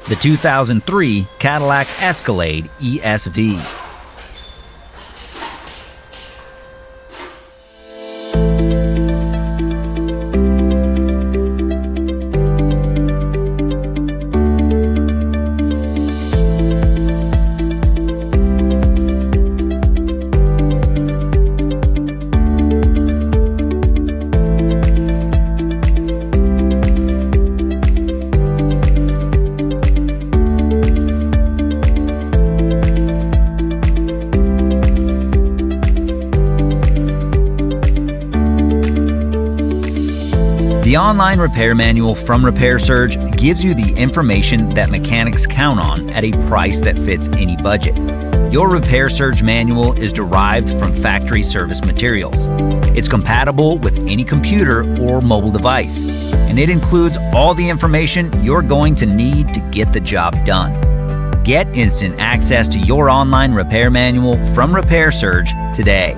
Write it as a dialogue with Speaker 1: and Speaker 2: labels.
Speaker 1: the 2003 Cadillac Escalade ESV. The online repair manual from Repair Surge gives you the information that mechanics count on at a price that fits any budget. Your Repair Surge manual is derived from factory service materials. It's compatible with any computer or mobile device, and it includes all the information you're going to need to get the job done. Get instant access to your online repair manual from Repair Surge today.